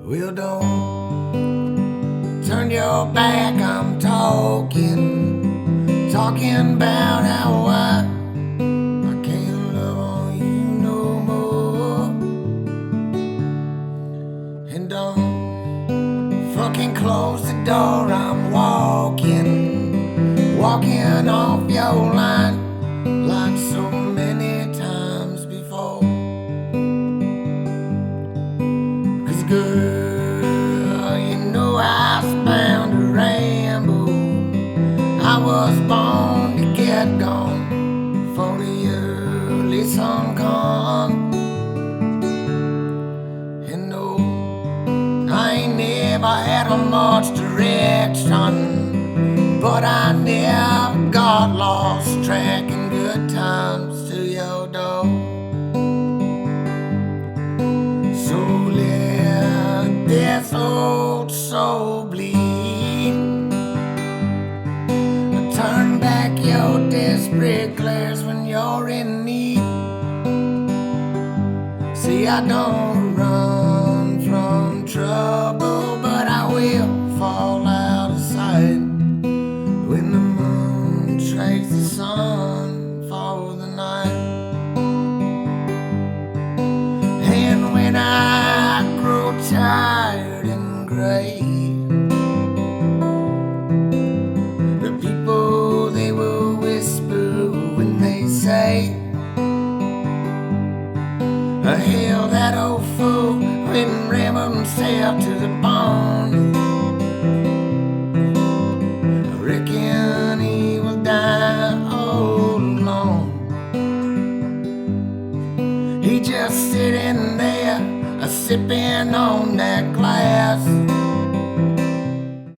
Well, don't turn your back, I'm talking about how I can't love on you no more. And don't fucking close the door, I'm walking off your line like so many times before. 'Cause girl, you know I was bound to ramble. I was born to get gone before the early sun come. And no, I ain't never had much direction, but I never got lost tracking good times to your door. So let this old soul bleed. Turn back your desperate glares when you're in need. See, I don't run from trouble, but I will fall out of sight when the moon trades the sun for the night. And when I grow tired and gray, the people, they will whisper when they say, hell, that old fool wouldn't ramble himself to the bone. I reckon he will die all alone. He just sitting there, a sipping on that glass.